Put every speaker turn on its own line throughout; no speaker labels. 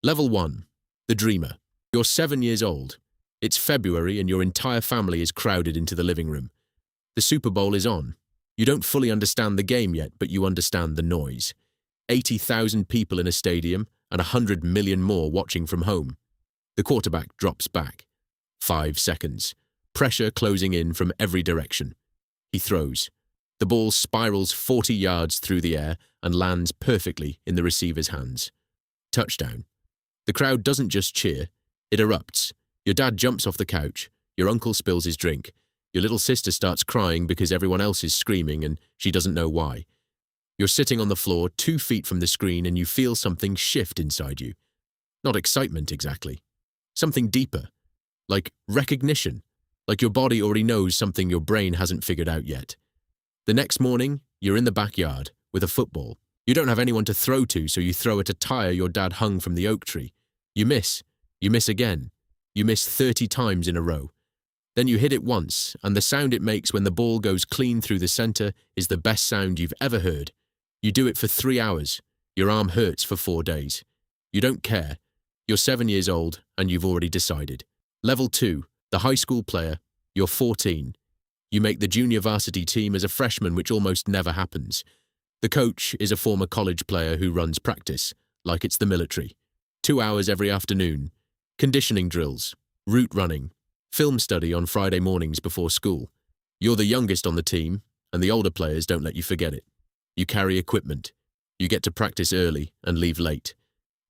Level 1. The Dreamer. You're 7 years old. It's February and your entire family is crowded into the living room. The Super Bowl is on. You don't fully understand the game yet, but you understand the noise. 80,000 people in a stadium and 100 million more watching from home. The quarterback drops back. 5 seconds. Pressure closing in from every direction. He throws. The ball spirals 40 yards through the air and lands perfectly in the receiver's hands. Touchdown. The crowd doesn't just cheer, it erupts. Your dad jumps off the couch, your uncle spills his drink, your little sister starts crying because everyone else is screaming and she doesn't know why. You're sitting on the floor 2 feet from the screen and you feel something shift inside you. Not excitement exactly. Something deeper. Like recognition. Like your body already knows something your brain hasn't figured out yet. The next morning, you're in the backyard with a football. You don't have anyone to throw to, so you throw at a tire your dad hung from the oak tree. You miss. You miss again. You miss 30 times in a row. Then you hit it once, and the sound it makes when the ball goes clean through the center is the best sound you've ever heard. You do it for 3 hours. Your arm hurts for 4 days. You don't care. You're 7 years old, and you've already decided. Level 2. The high school player. You're 14. You make the junior varsity team as a freshman, which almost never happens. The coach is a former college player who runs practice, like it's the military. 2 hours every afternoon. Conditioning drills, route running, film study on Friday mornings before school. You're the youngest on the team, and the older players don't let you forget it. You carry equipment. You get to practice early and leave late.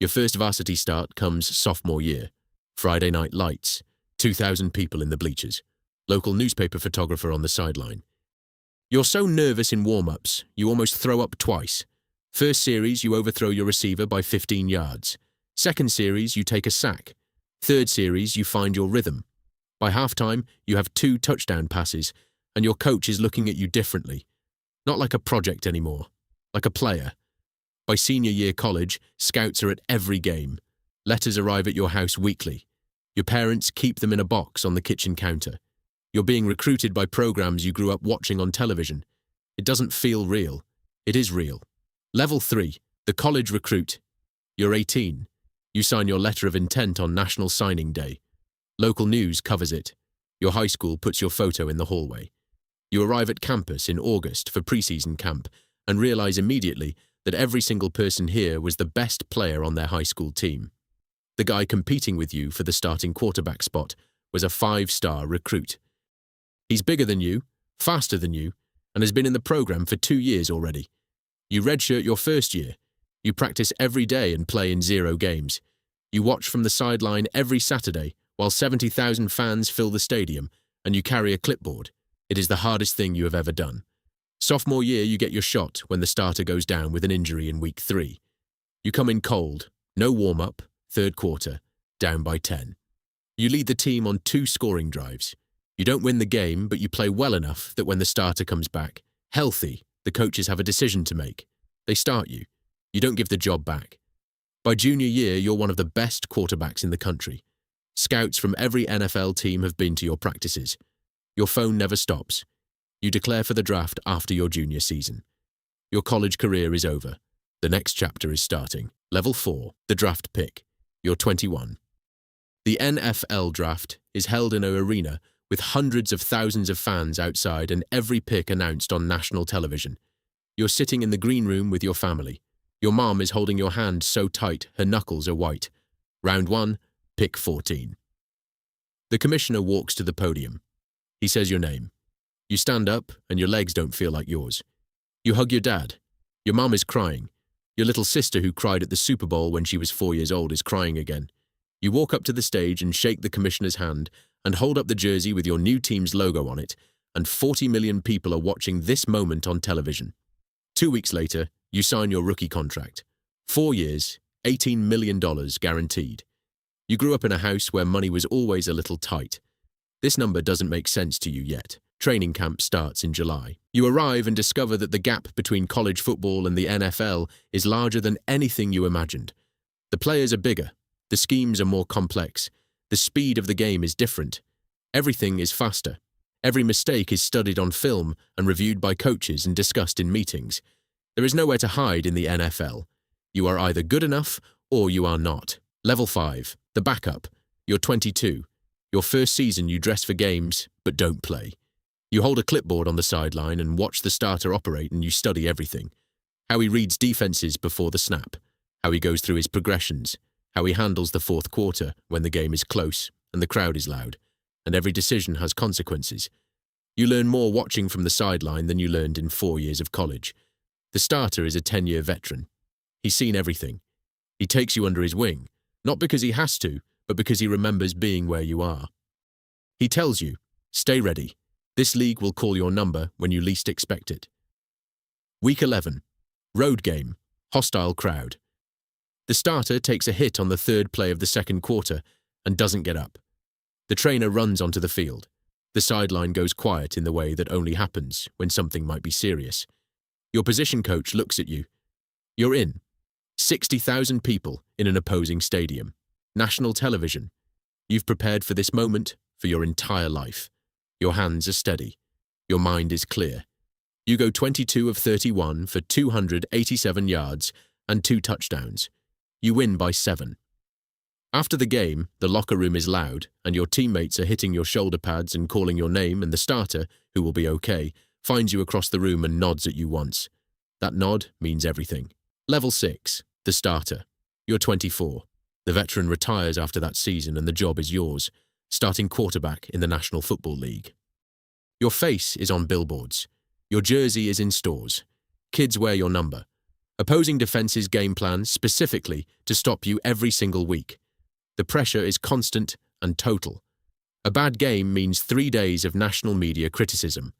Your first varsity start comes sophomore year. Friday night lights, 2,000 people in the bleachers. Local newspaper photographer on the sideline. You're so nervous in warm-ups, you almost throw up twice. First series, you overthrow your receiver by 15 yards. Second series, you take a sack. Third series, you find your rhythm. By halftime, you have 2 touchdown passes, and your coach is looking at you differently. Not like a project anymore, like a player. By senior year college, scouts are at every game. Letters arrive at your house weekly. Your parents keep them in a box on the kitchen counter. You're being recruited by programs you grew up watching on television. It doesn't feel real. It is real. Level 3. The college recruit. You're 18. You sign your letter of intent on National Signing Day. Local news covers it. Your high school puts your photo in the hallway. You arrive at campus in August for preseason camp and realize immediately that every single person here was the best player on their high school team. The guy competing with you for the starting quarterback spot was a 5-star recruit. He's bigger than you, faster than you, and has been in the program for 2 years already. You redshirt your first year. You practice every day and play in 0 games. You watch from the sideline every Saturday while 70,000 fans fill the stadium, and you carry a clipboard. It is the hardest thing you have ever done. Sophomore year, you get your shot when the starter goes down with an injury in week 3. You come in cold, no warm-up, third quarter, down by 10. You lead the team on 2 scoring drives. You don't win the game, but you play well enough that when the starter comes back, healthy, the coaches have a decision to make. They start you. You don't give the job back. By junior year, you're one of the best quarterbacks in the country. Scouts from every NFL team have been to your practices. Your phone never stops. You declare for the draft after your junior season. Your college career is over. The next chapter is starting. Level 4, the draft pick. You're 21. The NFL draft is held in an arena with hundreds of thousands of fans outside and every pick announced on national television. You're sitting in the green room with your family. Your mom is holding your hand so tight her knuckles are white. Round 1, pick 14. The commissioner walks to the podium. He says your name. You stand up and your legs don't feel like yours. You hug your dad. Your mom is crying. Your little sister who cried at the Super Bowl when she was 4 years old is crying again. You walk up to the stage and shake the commissioner's hand and hold up the jersey with your new team's logo on it, and 40 million people are watching this moment on television. 2 weeks later, you sign your rookie contract. 4 years, $18 million guaranteed. You grew up in a house where money was always a little tight. This number doesn't make sense to you yet. Training camp starts in July. You arrive and discover that the gap between college football and the NFL is larger than anything you imagined. The players are bigger. The schemes are more complex. The speed of the game is different. Everything is faster. Every mistake is studied on film and reviewed by coaches and discussed in meetings. There is nowhere to hide in the NFL. You are either good enough or you are not. Level 5, the backup. You're 22. Your first season you dress for games, but don't play. You hold a clipboard on the sideline and watch the starter operate, and you study everything. How he reads defenses before the snap, how he goes through his progressions, how he handles the fourth quarter when the game is close and the crowd is loud, and every decision has consequences. You learn more watching from the sideline than you learned in 4 years of college. The starter is a 10-year veteran. He's seen everything. He takes you under his wing, not because he has to, but because he remembers being where you are. He tells you, stay ready. This league will call your number when you least expect it. Week 11. Road game. Hostile crowd. The starter takes a hit on the third play of the second quarter and doesn't get up. The trainer runs onto the field. The sideline goes quiet in the way that only happens when something might be serious. Your position coach looks at you. You're in. 60,000 people in an opposing stadium. National television. You've prepared for this moment for your entire life. Your hands are steady. Your mind is clear. You go 22 of 31 for 287 yards and 2 touchdowns. You win by 7. After the game, the locker room is loud and your teammates are hitting your shoulder pads and calling your name, and the starter, who will be okay, finds you across the room and nods at you once. That nod means everything. Level 6. The starter. You're 24. The veteran retires after that season and the job is yours, starting quarterback in the National Football League. Your face is on billboards. Your jersey is in stores. Kids wear your number. Opposing defenses game plan specifically to stop you every single week. The pressure is constant and total. A bad game means 3 days of national media criticism.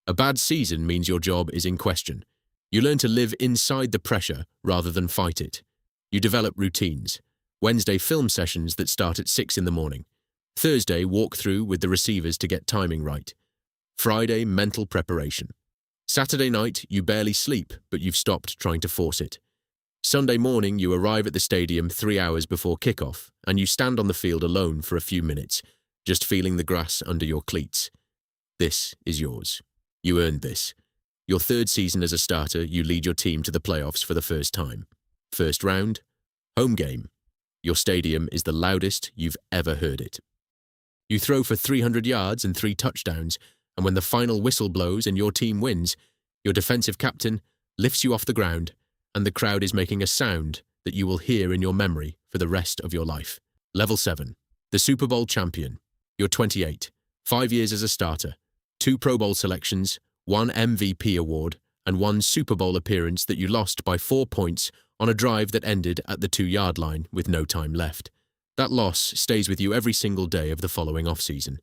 A bad season means your job is in question. You learn to live inside the pressure rather than fight it. You develop routines. Wednesday film sessions that start at 6 in the morning. Thursday walk through with the receivers to get timing right. Friday mental preparation. Saturday night you barely sleep, but you've stopped trying to force it. Sunday morning you arrive at the stadium 3 hours before kickoff and you stand on the field alone for a few minutes, just feeling the grass under your cleats. This is yours. You earned this. Your third season as a starter, you lead your team to the playoffs for the first time. First round, home game. Your stadium is the loudest you've ever heard it. You throw for 300 yards and 3 touchdowns, and when the final whistle blows and your team wins, your defensive captain lifts you off the ground, and the crowd is making a sound that you will hear in your memory for the rest of your life. Level 7. The Super Bowl champion. You're 28. 5 years as a starter. 2 Pro Bowl selections, 1 MVP award, and 1 Super Bowl appearance that you lost by 4 points on a drive that ended at the 2-yard line with no time left. That loss stays with you every single day of the following offseason.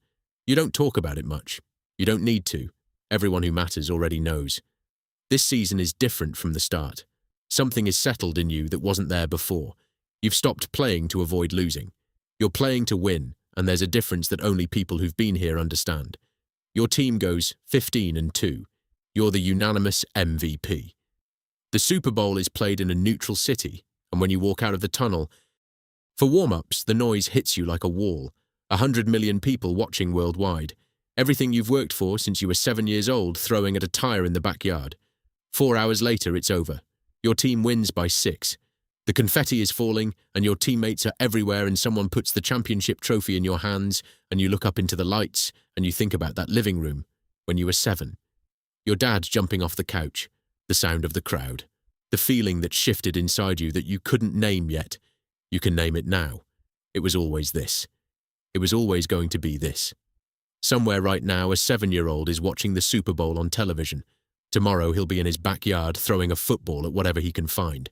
You don't talk about it much. You don't need to. Everyone who matters already knows. This season is different from the start. Something is settled in you that wasn't there before. You've stopped playing to avoid losing. You're playing to win, and there's a difference that only people who've been here understand. Your team goes 15-2. You're the unanimous MVP. The Super Bowl is played in a neutral city, and when you walk out of the tunnel, for warm-ups, the noise hits you like a wall. 100 million people watching worldwide. Everything you've worked for since you were 7 years old throwing at a tire in the backyard. 4 hours later, it's over. Your team wins by 6. The confetti is falling, and your teammates are everywhere, and someone puts the championship trophy in your hands, and you look up into the lights, and you think about that living room when you were 7. Your dad jumping off the couch, the sound of the crowd, the feeling that shifted inside you that you couldn't name yet. You can name it now. It was always this. It was always going to be this. Somewhere right now, a 7-year-old is watching the Super Bowl on television. Tomorrow he'll be in his backyard throwing a football at whatever he can find.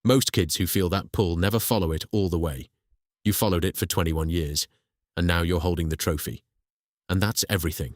Most kids who feel that pull never follow it all the way. You followed it for 21 years, and now you're holding the trophy. And that's everything.